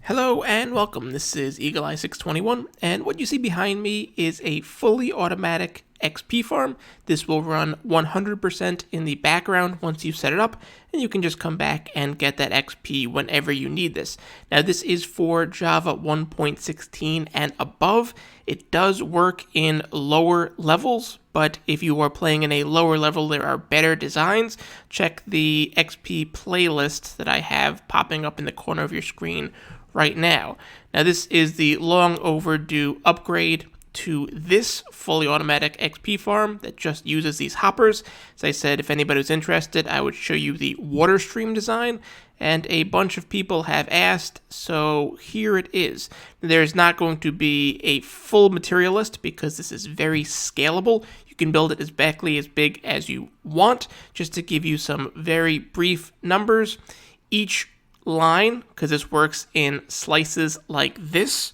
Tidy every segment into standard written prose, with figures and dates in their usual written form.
Hello and welcome. This is Eagle Eye 621, and what you see behind me is a fully automatic XP farm. This will run 100% in the background once you set it up, and you can just come back and get that XP whenever you need this. Now, this is for Java 1.16 and above. It does work in lower levels, but if you are playing in a lower level, there are better designs. Check the XP playlist that I have popping up in the corner of your screen right now. Now, this is the long overdue upgrade to this fully automatic XP farm that just uses these hoppers. As I said, if anybody's interested, I would show you the water stream design, and a bunch of people have asked, so here it is. There's not going to be a full material list because this is very scalable. You can build it exactly as big as you want. Just to give you some very brief numbers, each line, because this works in slices like this,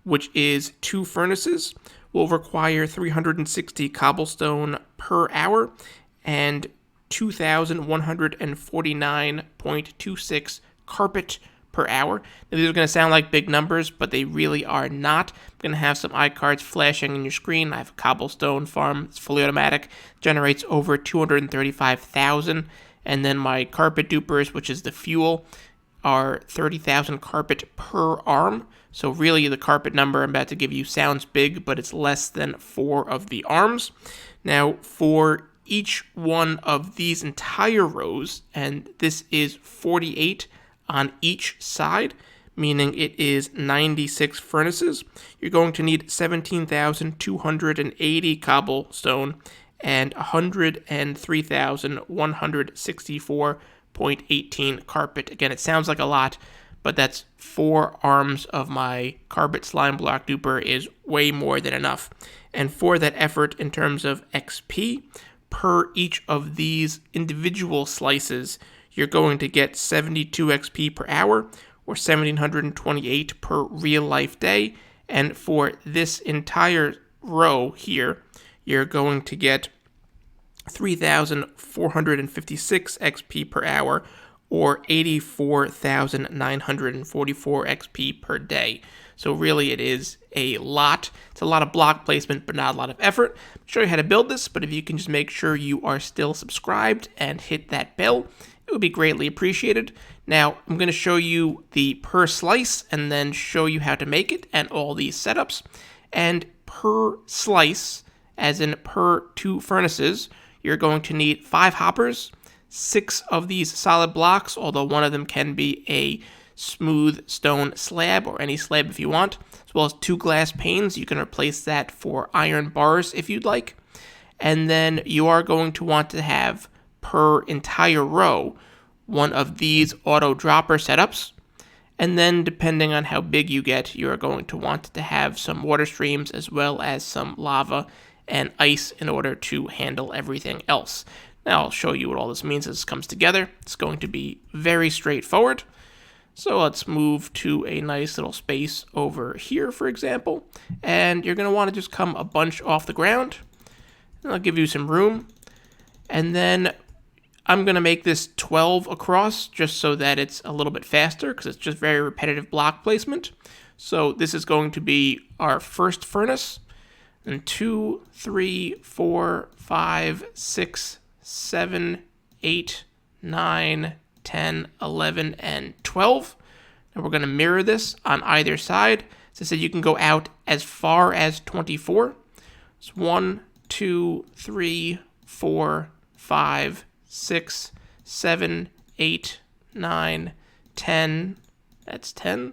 which is 2 furnaces, will require 360 cobblestone per hour and 2,149.26 carpet per hour. Now, these are going to sound like big numbers, but they really are not. I'm going to have some iCards flashing on your screen. I have a cobblestone farm. It's fully automatic, generates over 235,000, and then my carpet dupers, which is the fuel, are 30,000 carpet per arm. So really the carpet number I'm about to give you sounds big, but it's less than 4 of the arms. Now, for each one of these entire rows, and this is 48 on each side, meaning it is 96 furnaces, you're going to need 17,280 cobblestone and 103,164.18 carpet. Again, it sounds like a lot, but that's 4 arms of my carpet slime block duper is way more than enough. And for that effort in terms of XP, per each of these individual slices, you're going to get 72 XP per hour, or 1,728 per real life day. And for this entire row here, you're going to get 3,456 XP per hour, or 84,944 XP per day. So really it is a lot. It's a lot of block placement, but not a lot of effort. I'll show you how to build this, but if you can just make sure you are still subscribed and hit that bell, it would be greatly appreciated. Now, I'm going to show you the per slice and then show you how to make it and all these setups. And per slice, as in per 2 furnaces, you're going to need 5 hoppers, 6 of these solid blocks, although one of them can be a smooth stone slab or any slab if you want, as well as 2 glass panes. You can replace that for iron bars if you'd like. And then you are going to want to have, per entire row, one of these auto dropper setups. And then depending on how big you get, you are going to want to have some water streams as well as some lava and ice in order to handle everything else. Now I'll show you what all this means as this comes together. It's going to be very straightforward. So let's move to a nice little space over here, for example. And you're going to want to just come a bunch off the ground. And I'll give you some room. And then I'm going to make this 12 across just so that it's a little bit faster because it's just very repetitive block placement. So this is going to be our first furnace. And 2, 3, 4, 5, 6, 7, 8, 9, 10, 11, and 12. And we're going to mirror this on either side. As I said, you can go out as far as 24. It's 1, 2, 3, 4, 5, 6, 7, 8, 9, 10. That's 10.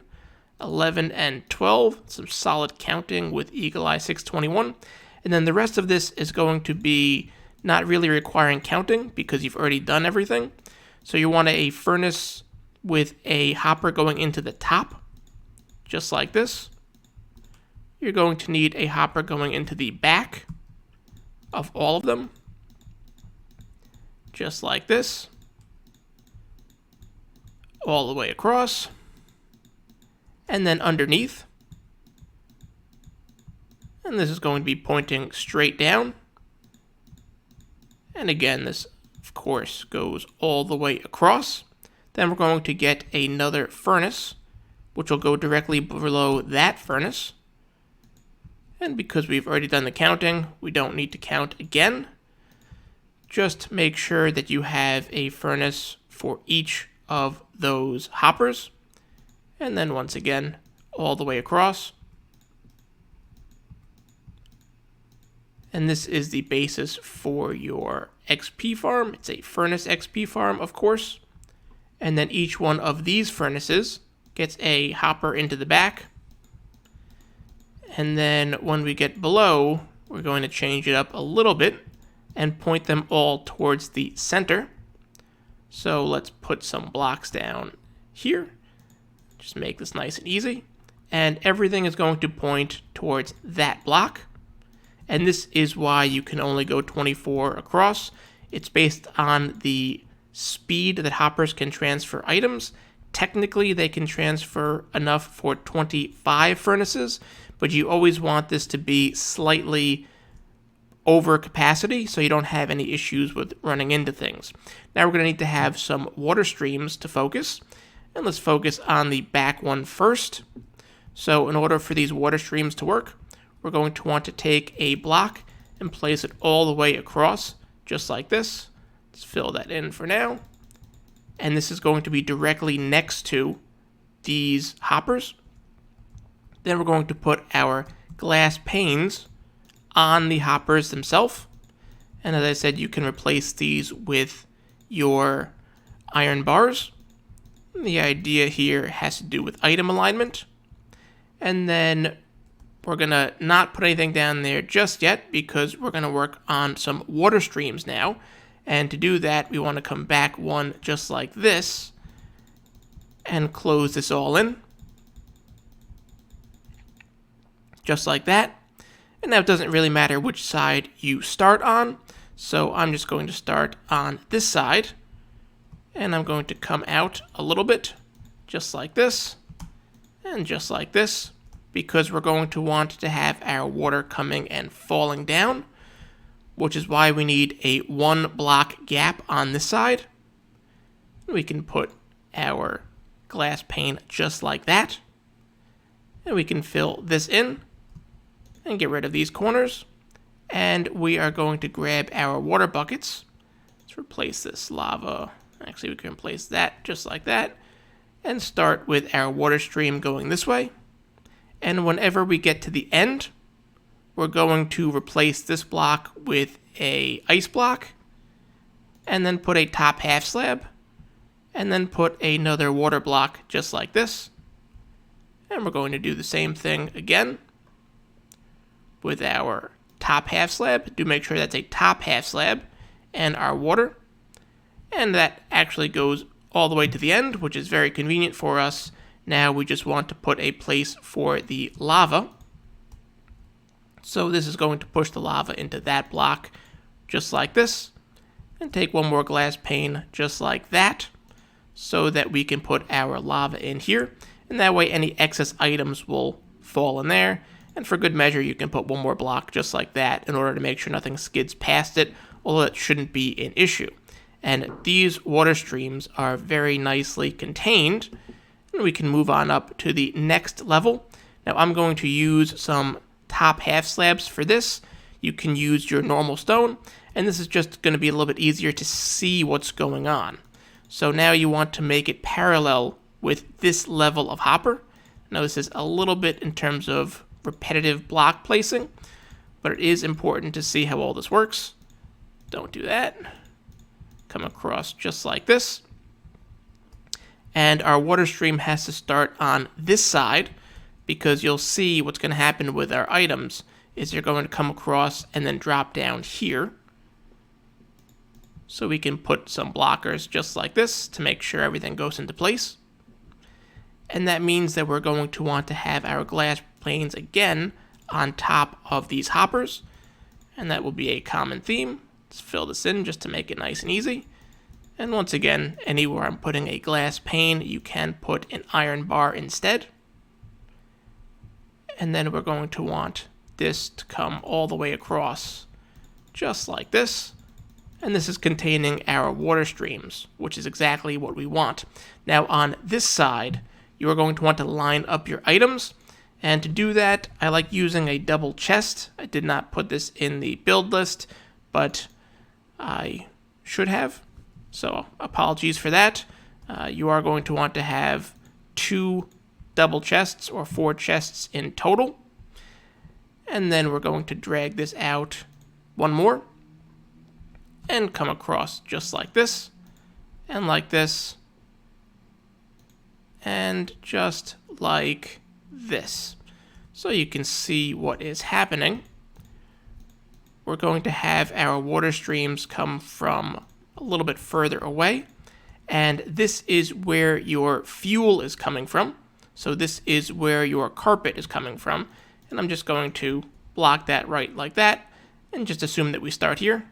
11, and 12. Some solid counting with Eagle Eye 621. And then the rest of this is going to be not really requiring counting because you've already done everything. So you want a furnace with a hopper going into the top, just like this. You're going to need a hopper going into the back of all of them, just like this, all the way across. And then underneath. And this is going to be pointing straight down. And again, this, of course, goes all the way across. Then we're going to get another furnace which will go directly below that furnace. And because we've already done the counting, we don't need to count again. Just make sure that you have a furnace for each of those hoppers. And then once again, all the way across. And this is the basis for your XP farm. It's a furnace XP farm, of course. And then each one of these furnaces gets a hopper into the back. And then when we get below, we're going to change it up a little bit and point them all towards the center. So let's put some blocks down here. Just make this nice and easy. And everything is going to point towards that block. And this is why you can only go 24 across. It's based on the speed that hoppers can transfer items. Technically, they can transfer enough for 25 furnaces, but you always want this to be slightly over capacity so you don't have any issues with running into things. Now we're going to need to have some water streams to focus, and let's focus on the back one first. So in order for these water streams to work, we're going to want to take a block and place it all the way across, just like this. Let's fill that in for now. And this is going to be directly next to these hoppers. Then we're going to put our glass panes on the hoppers themselves. And as I said, you can replace these with your iron bars. The idea here has to do with item alignment. And then we're going to not put anything down there just yet because we're going to work on some water streams now. And to do that, we want to come back one just like this and close this all in. Just like that. And now it doesn't really matter which side you start on. So I'm just going to start on this side. And I'm going to come out a little bit, just like this. And just like this. Because we're going to want to have our water coming and falling down. Which is why we need a 1 block gap on this side. We can put our glass pane just like that. And we can fill this in and get rid of these corners. And we are going to grab our water buckets. Let's replace this lava. Actually, we can replace that just like that. And start with our water stream going this way. And whenever we get to the end, we're going to replace this block with a ice block, and then put a top half slab, and then put another water block just like this. And we're going to do the same thing again with our top half slab. Do make sure that's a top half slab and our water. And that actually goes all the way to the end, which is very convenient for us. Now we just want to put a place for the lava. So this is going to push the lava into that block just like this. And take one more glass pane just like that so that we can put our lava in here. And that way any excess items will fall in there. And for good measure, you can put one more block just like that in order to make sure nothing skids past it, although it shouldn't be an issue. And these water streams are very nicely contained. And we can move on up to the next level. Now I'm going to use some top half slabs for this. You can use your normal stone, and this is just going to be a little bit easier to see what's going on. So now you want to make it parallel with this level of hopper. Now this is a little bit in terms of repetitive block placing, but it is important to see how all this works. Don't do that. Come across just like this. And our water stream has to start on this side, because you'll see what's going to happen with our items is they're going to come across and then drop down here. So we can put some blockers just like this to make sure everything goes into place. And that means that we're going to want to have our glass planes again on top of these hoppers. And that will be a common theme. Let's fill this in just to make it nice and easy. And once again, anywhere I'm putting a glass pane, you can put an iron bar instead. And then we're going to want this to come all the way across, just like this. And this is containing our water streams, which is exactly what we want. Now on this side, you are going to want to line up your items. And to do that, I like using a double chest. I did not put this in the build list, but I should have. So apologies for that. You are going to want to have 2 double chests or 4 chests in total. And then we're going to drag this out one more and come across just like this and like this and just like this. So you can see what is happening. We're going to have our water streams come from a little bit further away, and this is where your fuel is coming from. So this is where your carpet is coming from, and I'm just going to block that right like that and just assume that we start here.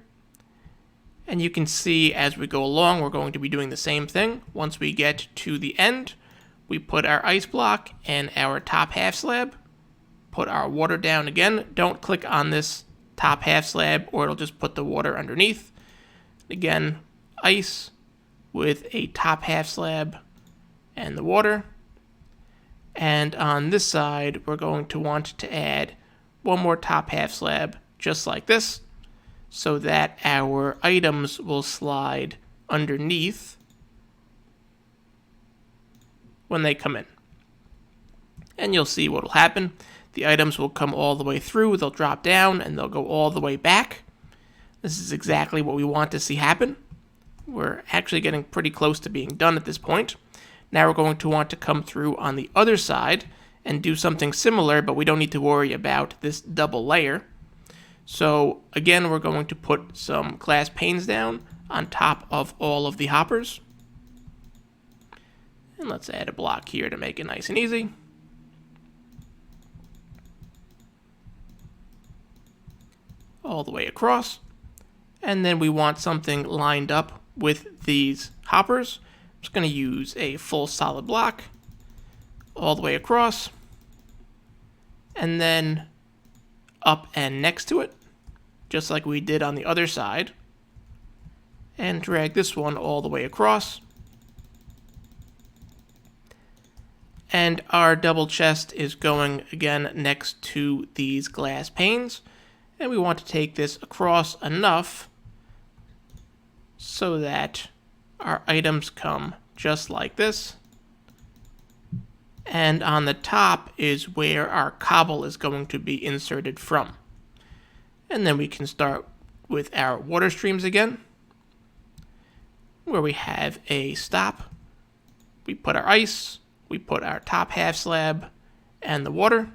And you can see as we go along, we're going to be doing the same thing. Once we get to the end, we put our ice block and our top half slab, put our water down again. Don't click on this top half slab or it'll just put the water underneath. Again, ice with a top half slab and the water. And on this side, we're going to want to add one more top half slab just like this, so that our items will slide underneath when they come in. And you'll see what will happen. The items will come all the way through, they'll drop down, and they'll go all the way back. This is exactly what we want to see happen. We're actually getting pretty close to being done at this point. Now we're going to want to come through on the other side and do something similar, but we don't need to worry about this double layer. So again, we're going to put some glass panes down on top of all of the hoppers. And let's add a block here to make it nice and easy. All the way across. And then we want something lined up with these hoppers. I'm just going to use a full solid block all the way across. And then up and next to it, just like we did on the other side. And drag this one all the way across. And our double chest is going again next to these glass panes. And we want to take this across enough so that our items come just like this. And on the top is where our cobble is going to be inserted from. And then we can start with our water streams again, where we have a stop. We put our ice, we put our top half slab and the water.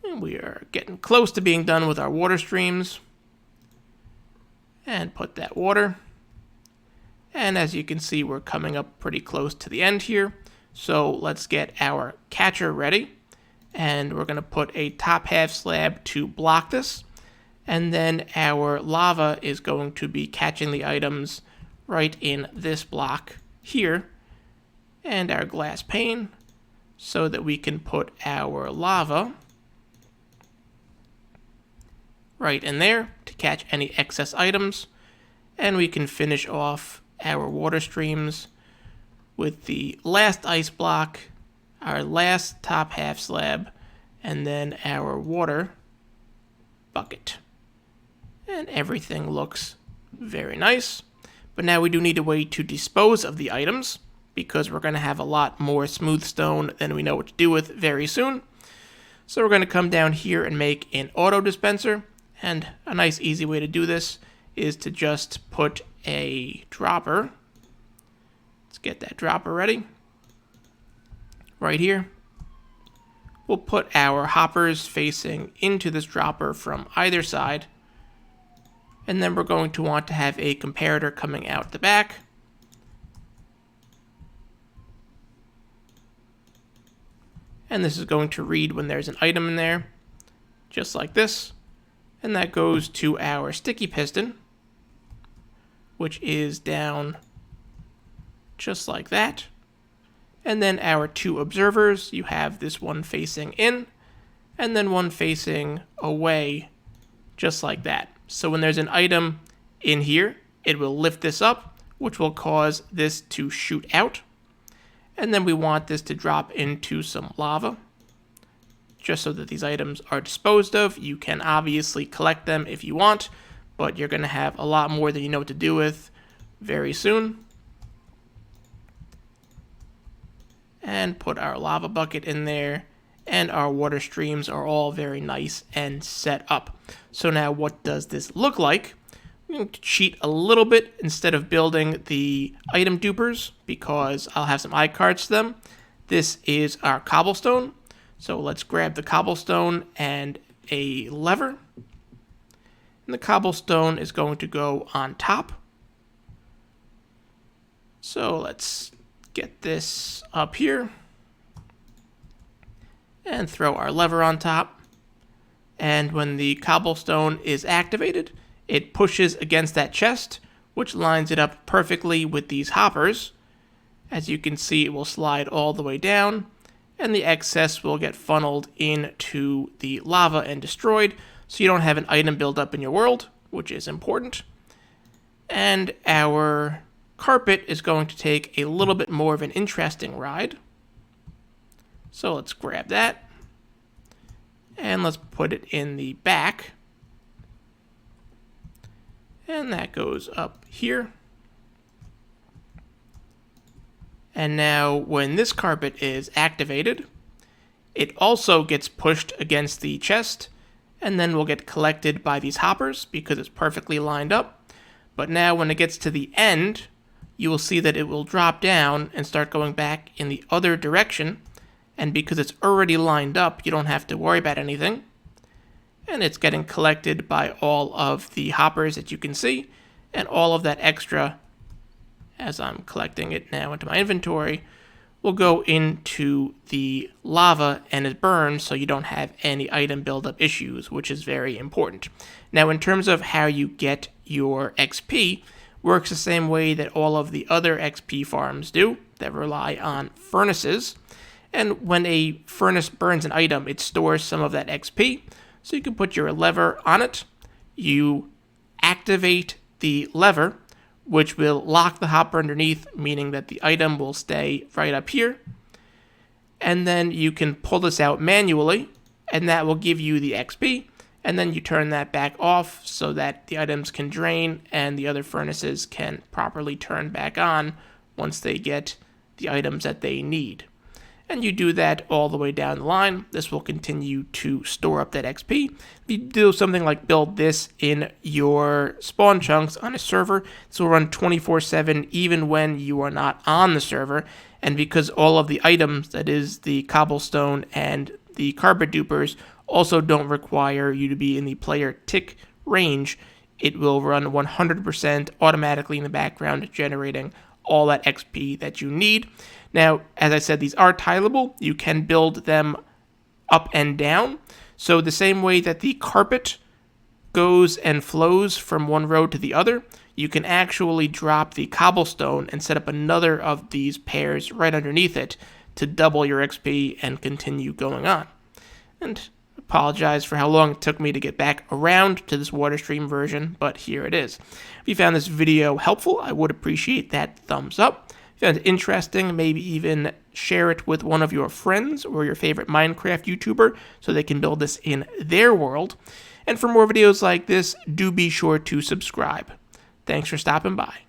And we are getting close to being done with our water streams. And put that water. And as you can see, we're coming up pretty close to the end here. So let's get our catcher ready. And we're going to put a top half slab to block this. And then our lava is going to be catching the items right in this block here. And our glass pane, so that we can put our lava right in there to catch any excess items. And we can finish off our water streams with the last ice block, our last top half slab, and then our water bucket. And everything looks very nice. But now we do need a way to dispose of the items, because we're going to have a lot more smooth stone than we know what to do with very soon. So we're going to come down here and make an auto dispenser. And a nice easy way to do this is to just put a dropper. Let's get that dropper ready. Right here. We'll put our hoppers facing into this dropper from either side. And then we're going to want to have a comparator coming out the back. And this is going to read when there's an item in there, just like this. And that goes to our sticky piston, which is down just like that. And then our 2 observers, you have this one facing in, and then one facing away, just like that. So when there's an item in here, it will lift this up, which will cause this to shoot out. And then we want this to drop into some lava, just so that these items are disposed of. You can obviously collect them if you want, but you're going to have a lot more than you know what to do with very soon. And put our lava bucket in there, and our water streams are all very nice and set up. So now what does this look like? I'm going to cheat a little bit instead of building the item dupers, because I'll have some iCards to them. This is our cobblestone. So let's grab the cobblestone and a lever. And the cobblestone is going to go on top. So let's get this up here and throw our lever on top. And when the cobblestone is activated, it pushes against that chest, which lines it up perfectly with these hoppers. As you can see, it will slide all the way down, and the excess will get funneled into the lava and destroyed, so you don't have an item build up in your world, which is important. And our carpet is going to take a little bit more of an interesting ride. So let's grab that, and let's put it in the back. And that goes up here. And now when this carpet is activated, it also gets pushed against the chest, and then will get collected by these hoppers because it's perfectly lined up. But now when it gets to the end, you will see that it will drop down and start going back in the other direction. And because it's already lined up, you don't have to worry about anything. And it's getting collected by all of the hoppers that you can see, and all of that extra, as I'm collecting it now into my inventory, will go into the lava and it burns, so you don't have any item buildup issues, which is very important. Now, in terms of how you get your XP, works the same way that all of the other XP farms do that rely on furnaces. And when a furnace burns an item, it stores some of that XP. So you can put your lever on it, you activate the lever, which will lock the hopper underneath, meaning that the item will stay right up here. And then you can pull this out manually, and that will give you the XP. And then you turn that back off so that the items can drain and the other furnaces can properly turn back on once they get the items that they need. And you do that all the way down the line. This will continue to store up that XP. If you do something like build this in your spawn chunks on a server, this will run 24/7 even when you are not on the server. And because all of the items, that is the cobblestone and the carpet dupers, also don't require you to be in the player tick range, it will run 100% automatically in the background, generating all that XP that you need. Now, as I said, these are tileable. You can build them up and down. So the same way that the carpet goes and flows from one row to the other, you can actually drop the cobblestone and set up another of these pairs right underneath it to double your XP and continue going on. And apologize for how long it took me to get back around to this water stream version, but here it is. If you found this video helpful, I would appreciate that thumbs up. If you found it interesting, maybe even share it with one of your friends or your favorite Minecraft YouTuber so they can build this in their world. And for more videos like this, do be sure to subscribe. Thanks for stopping by.